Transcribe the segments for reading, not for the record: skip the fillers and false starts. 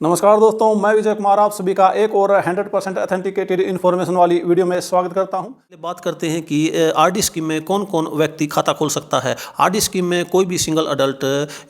नमस्कार दोस्तों, मैं विजय कुमार आप सभी का एक और 100% ऑथेंटिकेटेड इन्फॉर्मेशन वाली वीडियो में स्वागत करता हूं। बात करते हैं कि आरडी स्कीम में कौन कौन व्यक्ति खाता खोल सकता है। आरडी स्कीम में कोई भी सिंगल अडल्ट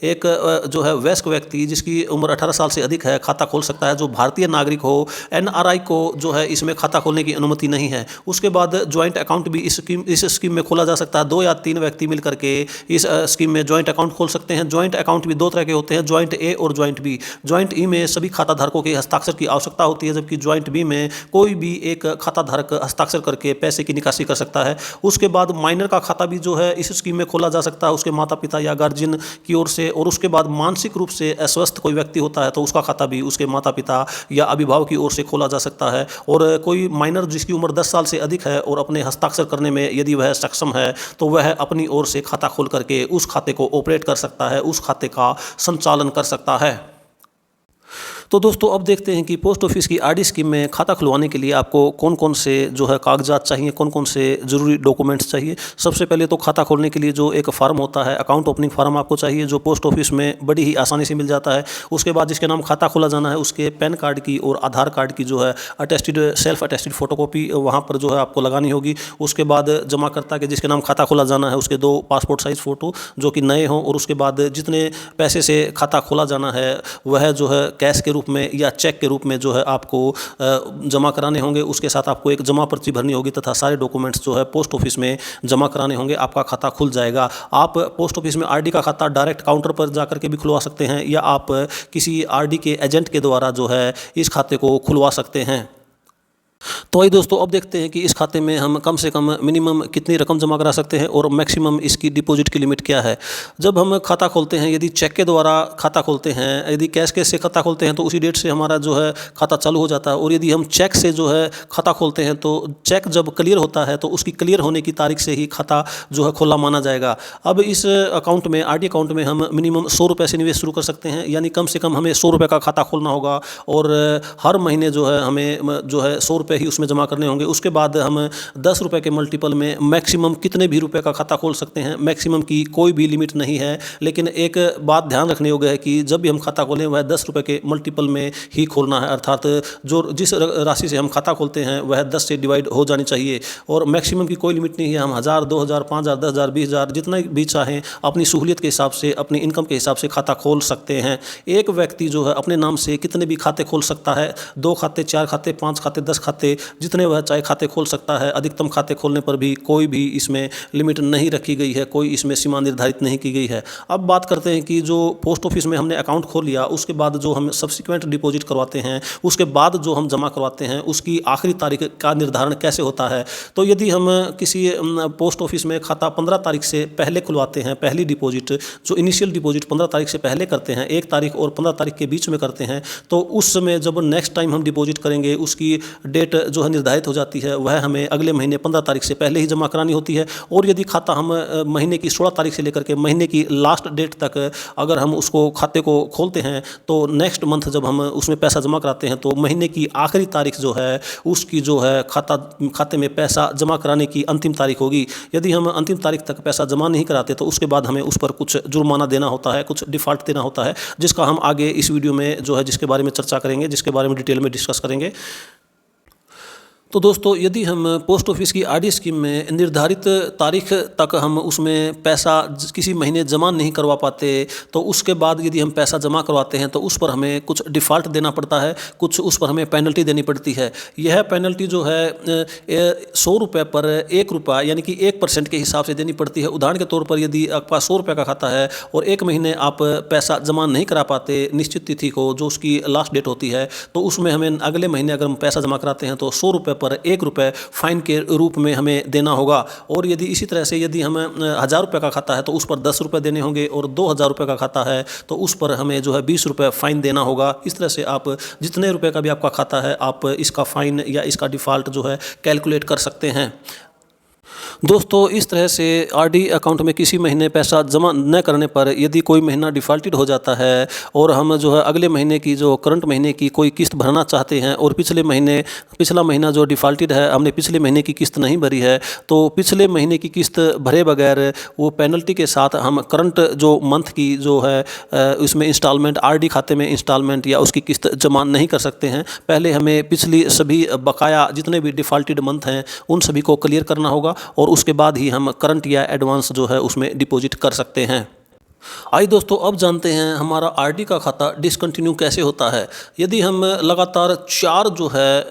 एक जो है वयस्क व्यक्ति जिसकी उम्र 18 साल से अधिक है खाता खोल सकता है। जो भारतीय नागरिक हो, एनआरआई को जो है इसमें खाता खोलने की अनुमति नहीं है। उसके बाद ज्वाइंट अकाउंट भी इस स्कीम में खोला जा सकता है। 2 या 3 व्यक्ति मिलकर के इस स्कीम में ज्वाइंट अकाउंट खोल सकते हैं। ज्वाइंट अकाउंट भी 2 तरह के होते हैं, ज्वाइंट ए और ज्वाइंट बी। ज्वाइंट ई में सभी खाता धारकों के हस्ताक्षर की आवश्यकता होती है, जबकि ज्वाइंट बी में कोई भी एक खाता धारक हस्ताक्षर करके पैसे की निकासी कर सकता है। उसके बाद माइनर का खाता भी जो है इस स्कीम में खोला जा सकता है, उसके माता पिता या गार्जियन की ओर से। और उसके बाद मानसिक रूप से अस्वस्थ कोई व्यक्ति होता है तो उसका खाता भी उसके माता पिता या अभिभावक की ओर से खोला जा सकता है। और कोई माइनर जिसकी उम्र 10 साल से अधिक है और अपने हस्ताक्षर करने में यदि वह सक्षम है तो वह अपनी ओर से खाता खोल करके उस खाते को ऑपरेट कर सकता है, उस खाते का संचालन कर सकता है। तो दोस्तों, अब देखते हैं कि पोस्ट ऑफिस की आरडी स्कीम में खाता खुलवाने के लिए आपको कौन कौन से जो है कागजात चाहिए, कौन कौन से ज़रूरी डॉक्यूमेंट्स चाहिए। सबसे पहले तो खाता खोलने के लिए जो एक फार्म होता है, अकाउंट ओपनिंग फार्म आपको चाहिए, जो पोस्ट ऑफिस में बड़ी ही आसानी से मिल जाता है। उसके बाद जिसके नाम खाता खोला जाना है उसके पैन कार्ड की और आधार कार्ड की जो है अटेस्टेड सेल्फ अटेस्टेड फोटोकॉपी वहाँ पर जो है आपको लगानी होगी। उसके बाद जमाकर्ता के जिसके नाम खाता खोला जाना है उसके 2 पासपोर्ट साइज़ फ़ोटो जो कि नए हों। और उसके बाद जितने पैसे से खाता खोला जाना है वह जो है कैश के रूप में या चेक के रूप में जो है आपको जमा कराने होंगे। उसके साथ आपको एक जमा पर्ची भरनी होगी तथा सारे डॉक्यूमेंट्स जो है पोस्ट ऑफिस में जमा कराने होंगे। आपका खाता खुल जाएगा। आप पोस्ट ऑफिस में आरडी का खाता डायरेक्ट काउंटर पर जाकर के भी खुलवा सकते हैं या आप किसी आरडी के एजेंट के द्वारा जो है इस खाते को खुलवा सकते हैं। तो आइए दोस्तों, अब देखते हैं कि इस खाते में हम कम से कम मिनिमम कितनी रकम जमा करा सकते हैं और मैक्सिमम इसकी डिपॉजिट की लिमिट क्या है। जब हम खाता खोलते हैं, यदि चेक के द्वारा खाता खोलते हैं, यदि कैश से खाता खोलते हैं तो उसी डेट से हमारा जो है खाता चालू हो जाता है। और यदि हम चेक से जो है खाता खोलते हैं तो चेक जब क्लियर होता है तो उसकी क्लियर होने की तारीख से ही खाता जो है खुला माना जाएगा। अब इस अकाउंट में, आरडी अकाउंट में हम मिनिमम 100 रुपये से निवेश शुरू कर सकते हैं, यानी कम से कम हमें 100 रुपये का खाता खोलना होगा और हर महीने जो है हमें जो है 100 रुपये ही उसमें जमा करने होंगे। उसके बाद हम 10 रुपये के मल्टीपल में मैक्सिमम कितने भी रुपए का खाता खोल सकते हैं। मैक्सिमम की कोई भी लिमिट नहीं है, लेकिन एक बात ध्यान रखने योग्य है कि जब भी हम खाता खोलें वह 10 रुपये के मल्टीपल में ही खोलना है, अर्थात जिस राशि से हम खाता खोलते हैं वह 10 से डिवाइड हो जानी चाहिए। और मैक्सिमम की कोई लिमिट नहीं है, हम 1000, 2000, 5000, 10,000, 20,000 जितना भी चाहें अपनी सहूलियत के हिसाब से, अपनी इनकम के हिसाब से खाता खोल सकते हैं। एक व्यक्ति जो है अपने नाम से कितने भी खाते खोल सकता है, 2 खाते, 4 खाते, 5 खाते, 10 खाते, जितने वह चाहे खाते खोल सकता है। अधिकतम खाते खोलने पर भी कोई भी इसमें लिमिट नहीं रखी गई है, कोई इसमें सीमा निर्धारित नहीं की गई है। अब बात करते हैं कि जो पोस्ट ऑफिस में हमने अकाउंट खोल लिया उसके बाद जो हम सब्सिक्वेंट डिपॉजिट करवाते हैं, उसके बाद जो हम जमा करवाते हैं उसकी आखिरी तारीख का निर्धारण कैसे होता है। तो यदि हम किसी पोस्ट ऑफिस में खाता 15 तारीख से पहले खुलवाते हैं, पहली डिपॉजिट जो इनिशियल डिपॉजिट 15 तारीख से पहले करते हैं, 1 तारीख और 15 तारीख के बीच में करते हैं, तो उस समय जब नेक्स्ट टाइम हम डिपॉजिट करेंगे उसकी डेट जो है निर्धारित हो जाती है, वह हमें अगले महीने 15 तारीख से पहले ही जमा करानी होती है। और यदि खाता हम महीने की 16 तारीख से लेकर के महीने की लास्ट डेट तक अगर हम उसको खाते को खोलते हैं तो नेक्स्ट मंथ जब हम उसमें पैसा जमा कराते हैं तो महीने की आखिरी तारीख जो है उसकी जो है खाते में पैसा जमा कराने की अंतिम तारीख होगी। यदि हम अंतिम तारीख तक पैसा जमा नहीं कराते तो उसके बाद हमें उस पर कुछ जुर्माना देना होता है, कुछ डिफ़ॉल्ट देना होता है, जिसका हम आगे इस वीडियो में जो है जिसके बारे में चर्चा करेंगे, जिसके बारे में डिटेल में डिस्कस करेंगे। तो दोस्तों, यदि हम पोस्ट ऑफिस की आरडी स्कीम में निर्धारित तारीख तक हम उसमें पैसा किसी महीने जमा नहीं करवा पाते तो उसके बाद यदि हम पैसा जमा करवाते हैं तो उस पर हमें कुछ डिफ़ॉल्ट देना पड़ता है, कुछ उस पर हमें पेनल्टी देनी पड़ती है। यह पेनल्टी जो है 100 रुपये पर 1 रुपया यानी कि 1% के हिसाब से देनी पड़ती है। उदाहरण के तौर पर यदि आपका 100 रुपये का खाता है और 1 महीने आप पैसा जमा नहीं करा पाते निश्चित तिथि को जो उसकी लास्ट डेट होती है, तो उसमें हमें अगले महीने अगर हम पैसा जमा कराते हैं तो 100 रुपये पर 1 रुपये फाइन के रूप में हमें देना होगा। और यदि इसी तरह से यदि हमें 1000 रुपये का खाता है तो उस पर 10 रुपये देने होंगे, और 2000 रुपये का खाता है तो उस पर हमें जो है 20 रुपये फाइन देना होगा। इस तरह से आप जितने रुपये का भी आपका खाता है आप इसका फ़ाइन या इसका डिफ़ॉल्ट जो है कैलकुलेट कर सकते हैं। दोस्तों, इस तरह से आरडी अकाउंट में किसी महीने पैसा जमा न करने पर यदि कोई महीना डिफ़ॉल्टेड हो जाता है और हम जो है अगले महीने की जो करंट महीने की कोई किस्त भरना चाहते हैं और पिछला महीना जो डिफ़ॉल्टेड है, हमने पिछले महीने की किस्त नहीं भरी है, तो पिछले महीने की किस्त भरे बगैर वो पेनल्टी के साथ हम करंट जो मंथ की जो है उसमें इंस्टॉलमेंट, आरडी खाते में इंस्टॉलमेंट या उसकी किस्त जमा नहीं कर सकते हैं। पहले हमें पिछली सभी बकाया जितने भी डिफ़ॉल्टेड मंथ हैं उन सभी को क्लियर करना होगा और उसके बाद ही हम करंट या एडवांस जो है उसमें डिपॉजिट कर सकते हैं। आइए दोस्तों, अब जानते हैं हमारा आरडी का खाता डिसकंटिन्यू कैसे होता है। यदि हम लगातार 4 जो है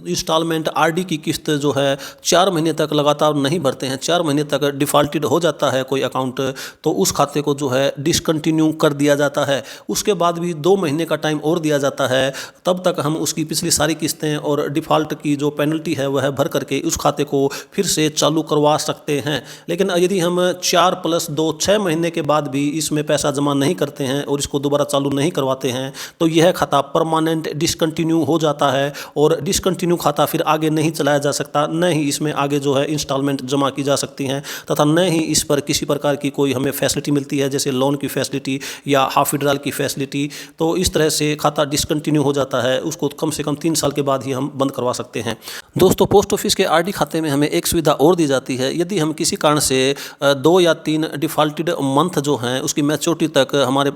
इंस्टॉलमेंट आरडी की किस्त जो है 4 महीने तक लगातार नहीं भरते हैं, 4 महीने तक डिफ़ॉल्टेड हो जाता है कोई अकाउंट, तो उस खाते को जो है डिसकंटिन्यू कर दिया जाता है। उसके बाद भी 2 महीने का टाइम और दिया जाता है, तब तक हम उसकी पिछली सारी किस्तें और डिफ़ॉल्ट की जो पेनल्टी है वह भर करके उस खाते को फिर से चालू करवा सकते हैं। लेकिन यदि हम 4 + 2 6 महीने के बाद भी इसमें पैसा जमा नहीं करते हैं और इसको दोबारा चालू नहीं करवाते हैं, तो यह खाता परमानेंट डिसकंटिन्यू हो जाता है और डिसकंटिन्यू खाता फिर आगे नहीं चलाया जा सकता, न ही इसमें आगे जो है इंस्टॉलमेंट जमा की जा सकती हैं तथा न ही इस पर किसी प्रकार की कोई हमें फैसिलिटी मिलती है, जैसे लोन की फैसिलिटी या हाफ विड्रॉल की फैसिलिटी। तो इस तरह से खाता डिसकंटिन्यू हो जाता है, उसको कम से कम 3 साल के बाद ही हम बंद करवा सकते हैं। दोस्तों, पोस्ट ऑफिस के आरडी खाते में हमें एक सुविधा और दी जाती है। यदि हम किसी कारण से 2 या 3 डिफ़ॉल्टेड मंथ जो हैं उसकी मैच्योरिटी तक हमारे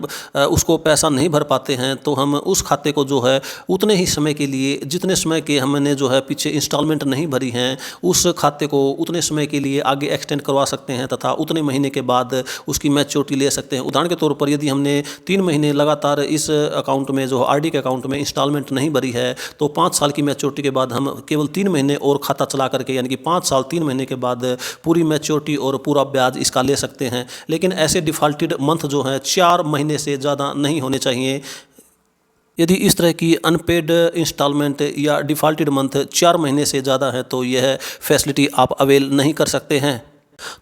उसको पैसा नहीं भर पाते हैं, तो हम उस खाते को जो है उतने ही समय के लिए, जितने समय के हमने जो है पीछे इंस्टॉलमेंट नहीं भरी हैं, उस खाते को उतने समय के लिए आगे एक्सटेंड करवा सकते हैं तथा उतने महीने के बाद उसकी मैच्योरिटी ले सकते हैं। उदाहरण के तौर पर यदि हमने 3 महीने लगातार इस अकाउंट में जो आरडी के अकाउंट में इंस्टॉलमेंट नहीं भरी है, तो 5 साल की मैच्योरिटी के बाद हम केवल 3 महीने और खाता चला करके, यानी कि 5 साल 3 महीने के बाद पूरी मैच्योरिटी और पूरा ब्याज इसका ले सकते हैं। लेकिन ऐसे डिफ़ॉल्टेड मंथ जो है 4 महीने से ज़्यादा नहीं होने चाहिए। यदि इस तरह की अनपेड इंस्टॉलमेंट या डिफ़ॉल्टेड मंथ 4 महीने से ज़्यादा है तो यह फैसिलिटी आप अवेल नहीं कर सकते हैं।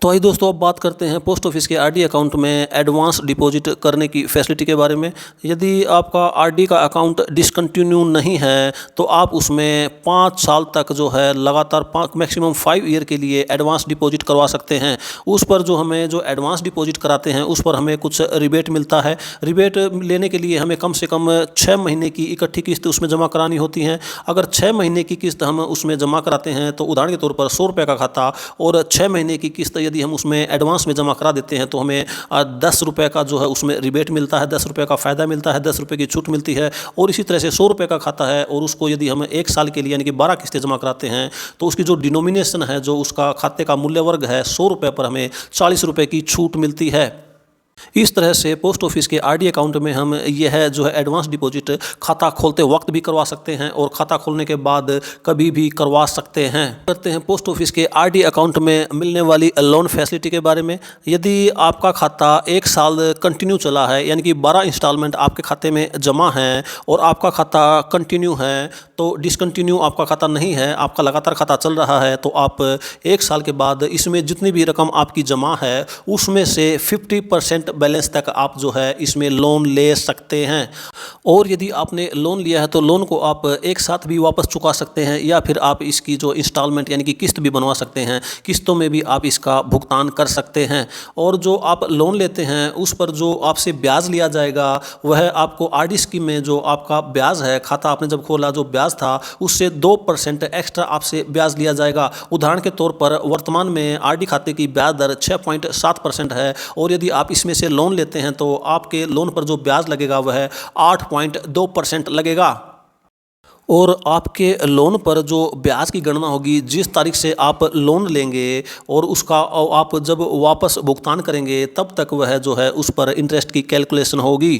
तो आइए दोस्तों, अब बात करते हैं पोस्ट ऑफिस के आरडी अकाउंट में एडवांस डिपॉजिट करने की फैसिलिटी के बारे में। यदि आपका आरडी का अकाउंट डिसकंटिन्यू नहीं है तो आप उसमें 5 साल तक जो है लगातार मैक्सिमम 5 ईयर के लिए एडवांस डिपॉजिट करवा सकते हैं। उस पर जो हमें जो एडवांस डिपॉजिट कराते हैं उस पर हमें कुछ रिबेट मिलता है। रिबेट लेने के लिए हमें कम से कम 6 महीने की इकट्ठी किस्त उसमें जमा करानी होती हैं। अगर 6 महीने की किस्त हम उसमें जमा कराते हैं तो उदाहरण के तौर पर 100 रुपये का खाता और 6 महीने की किस्त यदि हम उसमें एडवांस में जमा करा देते हैं तो हमें 10 रुपये का जो है उसमें रिबेट मिलता है, 10 रुपये का फ़ायदा मिलता है, 10 रुपये की छूट मिलती है। और इसी तरह से 100 रुपये का खाता है और उसको यदि हम 1 साल के लिए यानी कि 12 किस्तें जमा कराते हैं तो उसकी जो डिनोमिनेशन है, जो उसका खाते का मूल्य वर्ग है, 100 रुपये पर हमें 40 रुपये की छूट मिलती है। इस तरह से पोस्ट ऑफिस के आरडी अकाउंट में हम यह जो है एडवांस डिपॉजिट खाता खोलते वक्त भी करवा सकते हैं और खाता खोलने के बाद कभी भी करवा सकते हैं। करते हैं पोस्ट ऑफिस के आरडी अकाउंट में मिलने वाली लोन फैसिलिटी के बारे में। यदि आपका खाता 1 साल कंटिन्यू चला है, यानी कि 12 इंस्टॉलमेंट आपके खाते में जमा हैं और आपका खाता कंटिन्यू है, तो डिसकंटिन्यू आपका खाता नहीं है, आपका लगातार खाता चल रहा है, तो आप 1 साल के बाद इसमें जितनी भी रकम आपकी जमा है उसमें से 50% बैलेंस तक आप जो है इसमें लोन ले सकते हैं। और यदि आपने लोन लिया है तो लोन को आप एक साथ भी वापस चुका सकते हैं या फिर आप इसकी जो इंस्टॉलमेंट यानी कि किस्त भी बनवा सकते हैं, किस्तों में भी आप इसका भुगतान कर सकते हैं। और जो आप लोन लेते हैं उस पर जो आपसे ब्याज लिया जाएगा वह आपको आरडी स्कीम में जो आपका ब्याज है, खाता आपने जब खोला जो ब्याज था उससे 2% एक्स्ट्रा आपसे ब्याज लिया जाएगा। उदाहरण के तौर पर वर्तमान में आरडी खाते की ब्याज दर 6.7% है और यदि आप इसमें से लोन लेते हैं तो आपके लोन पर जो ब्याज लगेगा वह 8.2% लगेगा। और आपके लोन पर जो ब्याज की गणना होगी, जिस तारीख से आप लोन लेंगे और उसका आप जब वापस भुगतान करेंगे तब तक वह जो है उस पर इंटरेस्ट की कैलकुलेशन होगी।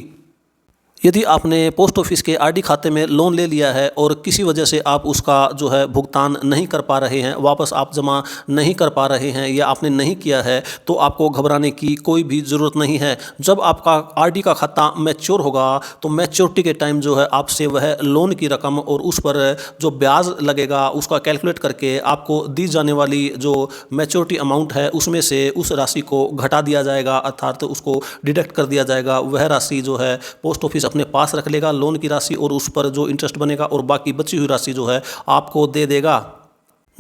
यदि आपने पोस्ट ऑफिस के आरडी खाते में लोन ले लिया है और किसी वजह से आप उसका जो है भुगतान नहीं कर पा रहे हैं, वापस आप जमा नहीं कर पा रहे हैं या आपने नहीं किया है, तो आपको घबराने की कोई भी ज़रूरत नहीं है। जब आपका आरडी का खाता मैच्योर होगा तो मैच्योरिटी के टाइम जो है आपसे वह लोन की रकम और उस पर जो ब्याज लगेगा उसका कैलकुलेट करके आपको दी जाने वाली जो मैच्योरिटी अमाउंट है उसमें से उस राशि को घटा दिया जाएगा, अर्थात उसको डिडक्ट कर दिया जाएगा। वह राशि जो है पोस्ट ऑफिस अपने पास रख लेगा, लोन की राशि, और उस पर जो इंटरेस्ट बनेगा और बाकी बची हुई राशि जो है आपको दे देगा।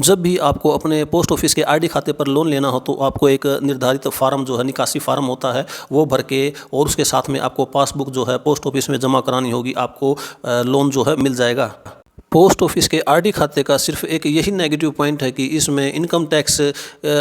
जब भी आपको अपने पोस्ट ऑफिस के आरडी खाते पर लोन लेना हो तो आपको एक निर्धारित फार्म जो है निकासी फार्म होता है वो भर के और उसके साथ में आपको पासबुक जो है पोस्ट ऑफिस में जमा करानी होगी, आपको लोन जो है मिल जाएगा। पोस्ट ऑफिस के आरडी खाते का सिर्फ एक यही नेगेटिव पॉइंट है कि इसमें income tax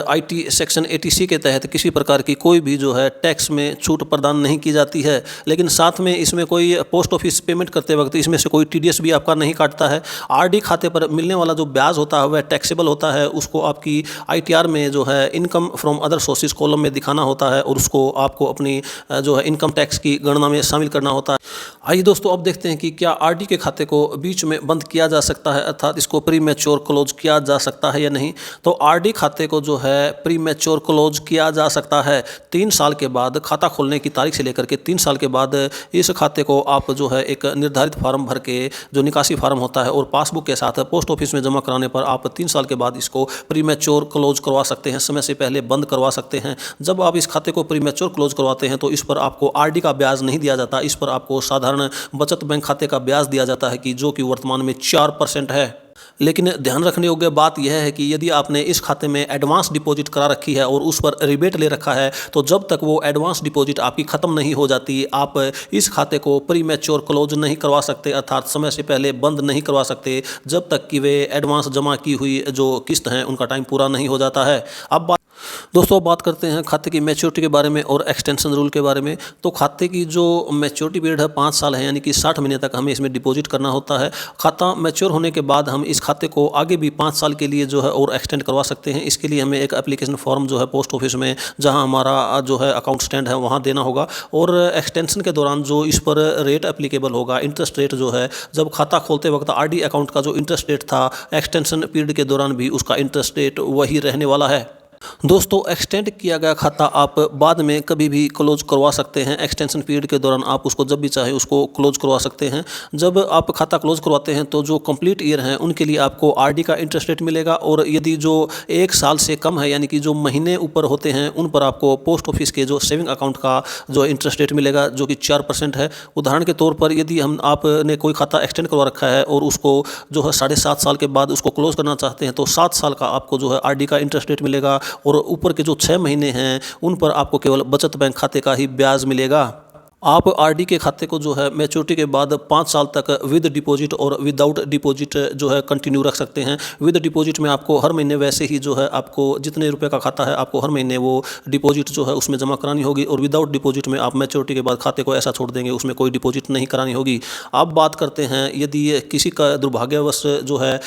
IT section 80C के तहत किसी प्रकार की कोई भी जो है टैक्स में छूट प्रदान नहीं की जाती है। लेकिन साथ में इसमें कोई पोस्ट ऑफिस पेमेंट करते वक्त इसमें से कोई टीडीएस भी आपका नहीं काटता है। आरडी खाते पर मिलने वाला जो ब्याज होता है वह टैक्सेबल होता है, उसको आपकी आईटीआर में जो है income from other sources column में दिखाना होता है और उसको आपको अपनी जो है इनकम टैक्स की गणना में शामिल करना होता है। आइए दोस्तों, अब देखते हैं कि क्या आरडी के खाते को बीच में बंद किया जा सकता है, अर्थात इसको प्री मैच्योर क्लोज किया जा सकता है या नहीं। तो आरडी खाते को जो है प्री मैच्योर क्लोज किया जा सकता है 3 साल के बाद, खाता खोलने की तारीख से लेकर के 3 साल के बाद इस खाते को आप जो है एक निर्धारित फार्म भर के जो निकासी फार्म होता है और पासबुक के साथ पोस्ट ऑफिस में जमा कराने पर आप 3 साल के बाद इसको प्री मैच्योर क्लोज करवा सकते हैं, समय से पहले बंद करवा सकते हैं। जब आप इस खाते को प्री मैच्योर क्लोज करवाते हैं तो इस पर आपको आरडी का ब्याज नहीं दिया जाता, इस पर आपको साधारण बचत बैंक खाते का ब्याज दिया जाता है कि जो कि वर्तमान में 4% है। लेकिन ध्यान रखने योग्य बात यह है कि यदि आपने इस खाते में एडवांस डिपॉजिट करा रखी है और उस पर रिबेट ले रखा है तो जब तक वो एडवांस डिपॉजिट आपकी ख़त्म नहीं हो जाती आप इस खाते को प्री मैच्योर क्लोज नहीं करवा सकते, अर्थात समय से पहले बंद नहीं करवा सकते जब तक कि वे एडवांस जमा की हुई जो किस्त हैं उनका टाइम पूरा नहीं हो जाता है। अब दोस्तों बात करते हैं खाते की मैच्योरिटी के बारे में और एक्सटेंशन रूल के बारे में। तो खाते की जो मैच्योरिटी पीरियड है 5 साल है, यानी कि 60 महीने तक हमें इसमें डिपॉजिट करना होता है। खाता मैच्योर होने के बाद हम इस खाते को आगे भी 5 साल के लिए जो है और एक्सटेंड करवा सकते हैं। इसके लिए हमें एक एप्लीकेशन फॉर्म जो है पोस्ट ऑफिस में जहाँ हमारा जो है अकाउंट स्टैंड है वहाँ देना होगा और एक्सटेंशन के दौरान जो इस पर रेट एप्लीकेबल होगा, इंटरेस्ट रेट जो है, जब खाता खोलते वक्त आरडी अकाउंट का जो इंटरेस्ट रेट था एक्सटेंशन पीरियड के दौरान भी उसका इंटरेस्ट रेट वही रहने वाला है। दोस्तों एक्सटेंड किया गया खाता आप बाद में कभी भी क्लोज करवा सकते हैं। एक्सटेंशन पीरियड के दौरान आप उसको जब भी चाहे उसको क्लोज करवा सकते हैं। जब आप खाता क्लोज करवाते हैं तो जो कंप्लीट ईयर हैं उनके लिए आपको आरडी का इंटरेस्ट रेट मिलेगा और यदि जो 1 साल से कम है यानी कि जो महीने ऊपर होते हैं उन पर आपको पोस्ट ऑफिस के जो सेविंग अकाउंट का जो इंटरेस्ट रेट मिलेगा जो कि 4% है। उदाहरण के तौर पर यदि आपने कोई खाता एक्सटेंड करवा रखा है और उसको जो है 7.5 साल के बाद उसको क्लोज करना चाहते हैं तो 7 साल का आपको जो है आरडी का इंटरेस्ट रेट मिलेगा और ऊपर के जो 6 महीने हैं उन पर आपको केवल बचत बैंक खाते का ही ब्याज मिलेगा। आप आरडी के खाते को जो है मैच्योरिटी के बाद 5 साल तक विद डिपॉजिट और विदाउट डिपॉजिट जो है कंटिन्यू रख सकते हैं। विद डिपॉजिट में आपको हर महीने वैसे ही जो है आपको जितने रुपए का खाता है आपको हर महीने वो डिपॉजिट जो है उसमें जमा करानी होगी और विदाउट डिपॉजिट में आप मैच्योरिटी के बाद खाते को ऐसा छोड़ देंगे, उसमें कोई डिपॉजिट नहीं करानी होगी। अब बात करते हैं यदि किसी का दुर्भाग्यवश जो है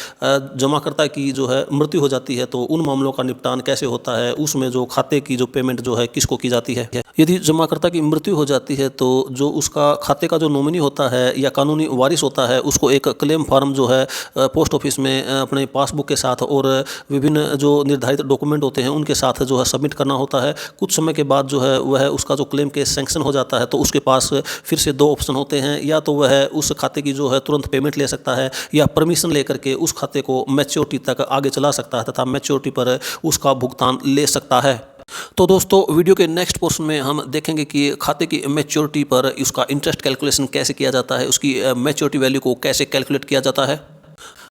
जमाकर्ता की जो है मृत्यु हो जाती है तो उन मामलों का निपटान कैसे होता है, उसमें जो खाते की जो पेमेंट जो है किसको की जाती है। यदि जमाकर्ता की मृत्यु हो जाती है तो जो उसका खाते का जो नॉमिनी होता है या कानूनी वारिस होता है उसको एक क्लेम फार्म जो है पोस्ट ऑफिस में अपने पासबुक के साथ और विभिन्न जो निर्धारित डॉक्यूमेंट होते हैं उनके साथ जो है सबमिट करना होता है। कुछ समय के बाद जो है वह उसका जो क्लेम केस सैंक्शन हो जाता है तो उसके पास फिर से 2 ऑप्शन होते हैं, या तो वह उस खाते की जो है तुरंत पेमेंट ले सकता है या परमिशन लेकर के उस खाते को मैच्योरिटी तक आगे चला सकता है तथा मैच्योरिटी पर उसका भुगतान ले सकता है। तो दोस्तों वीडियो के नेक्स्ट पोर्शन में हम देखेंगे कि खाते की मैच्योरिटी पर उसका इंटरेस्ट कैलकुलेशन कैसे किया जाता है, उसकी मैच्योरिटी वैल्यू को कैसे कैलकुलेट किया जाता है।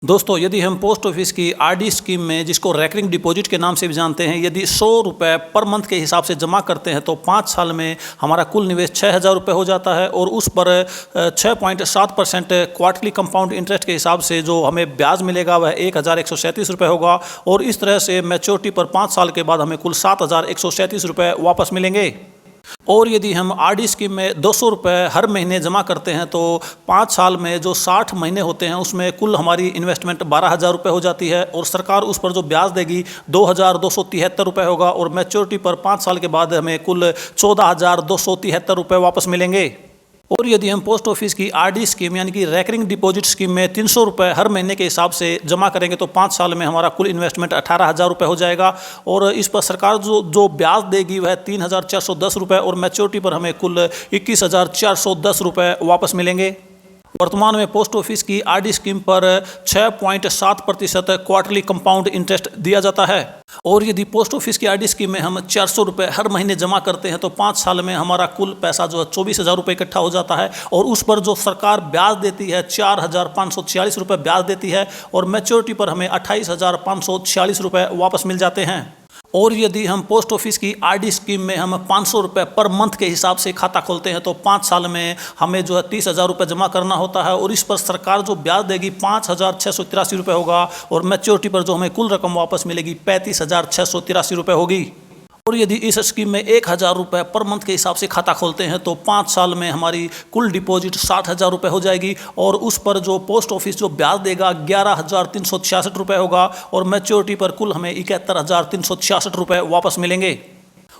दोस्तों यदि हम पोस्ट ऑफिस की आरडी स्कीम में, जिसको रैकरिंग डिपॉजिट के नाम से भी जानते हैं, यदि 100 रुपये पर मंथ के हिसाब से जमा करते हैं तो 5 साल में हमारा कुल निवेश 6,000 रुपये हो जाता है और उस पर 6.7% क्वार्टरली कंपाउंड इंटरेस्ट के हिसाब से जो हमें ब्याज मिलेगा वह 1,137 रुपये होगा और इस तरह से मैच्योरिटी पर 5 साल के बाद हमें कुल 7,137 रुपये वापस मिलेंगे। और यदि हम आरडी स्कीम में 200 रुपये हर महीने जमा करते हैं तो 5 साल में जो 60 महीने होते हैं उसमें कुल हमारी इन्वेस्टमेंट 12,000 रुपये हो जाती है और सरकार उस पर जो ब्याज देगी 2,273 रुपये होगा और मैच्योरिटी पर 5 साल के बाद हमें कुल 14,273 रुपये वापस मिलेंगे। और यदि हम पोस्ट ऑफिस की आरडी स्कीम यानी कि रैकरिंग डिपॉजिट स्कीम में 300 रुपये हर महीने के हिसाब से जमा करेंगे तो 5 साल में हमारा कुल इन्वेस्टमेंट 18,000 रुपये हो जाएगा और इस पर सरकार जो ब्याज देगी वह 3,410 रुपये और मैच्योरिटी पर हमें कुल 21,410 रुपये वापस मिलेंगे। वर्तमान में पोस्ट ऑफिस की आरडी स्कीम पर 6.7% क्वार्टरली कंपाउंड इंटरेस्ट दिया जाता है। और यदि पोस्ट ऑफिस की आरडी स्कीम में हम 400 रुपये हर महीने जमा करते हैं तो 5 साल में हमारा कुल पैसा जो है 24,000 रुपये इकट्ठा हो जाता है और उस पर जो सरकार ब्याज देती है 4,546 रुपये ब्याज देती है और मैच्योरिटी पर हमें 28,546 रुपये वापस मिल जाते हैं। और यदि हम पोस्ट ऑफिस की आरडी स्कीम में हम 500 रुपये पर मंथ के हिसाब से खाता खोलते हैं तो 5 साल में हमें जो है 30,000 रुपये जमा करना होता है और इस पर सरकार जो ब्याज देगी 5,683 रुपये होगा और मैच्योरिटी पर जो हमें कुल रकम वापस मिलेगी 35,683 रुपये होगी। और यदि इस स्कीम में 1,000 रुपये पर मंथ के हिसाब से खाता खोलते हैं तो 5 साल में हमारी कुल डिपॉजिट 60,000 रुपये हो जाएगी और उस पर जो पोस्ट ऑफिस जो ब्याज देगा 11,366 रुपये होगा और मैच्योरिटी पर कुल हमें 71,366 रुपये वापस मिलेंगे।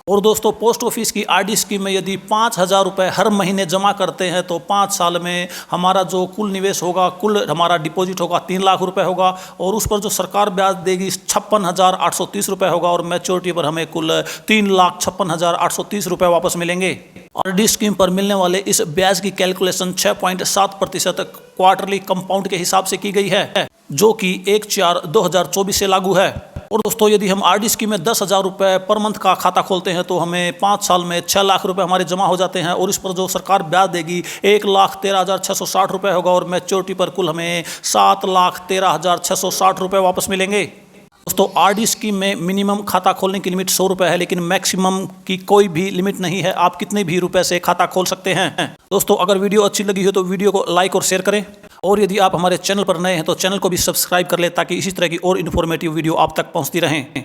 और दोस्तों पोस्ट ऑफिस की आरडी स्कीम में यदि 5,000 रुपये हर महीने जमा करते हैं तो 5 साल में हमारा जो कुल निवेश होगा, कुल हमारा डिपॉजिट होगा 3 लाख रुपए होगा और उस पर जो सरकार ब्याज देगी 56,830 रुपये होगा और मैच्योरिटी पर हमें कुल 3,56,830 रुपये वापस मिलेंगे। आरडी स्कीम पर मिलने वाले इस ब्याज की कैलकुलेशन 6.7% क्वार्टरली कंपाउंड के हिसाब से की गई है जो कि 1/4/2024 से लागू है। और दोस्तों यदि हम आरडी स्कीम में 10,000 रुपये पर मंथ का खाता खोलते हैं तो हमें 5 साल में 6 लाख रुपए हमारे जमा हो जाते हैं और इस पर जो सरकार ब्याज देगी 1,13,660 रुपये होगा और मैच्योरिटी पर कुल हमें 7,13,660 रुपये वापस मिलेंगे। दोस्तों आरडी स्कीम में मिनिमम खाता खोलने की लिमिट 100 रुपये है लेकिन मैक्सिमम की कोई भी लिमिट नहीं है, आप कितने भी रुपए से खाता खोल सकते हैं। दोस्तों अगर वीडियो अच्छी लगी हो तो वीडियो को लाइक और शेयर करें और यदि आप हमारे चैनल पर नए हैं तो चैनल को भी सब्सक्राइब कर लें ताकि इसी तरह की और इन्फॉर्मेटिव वीडियो आप तक पहुंचती रहें।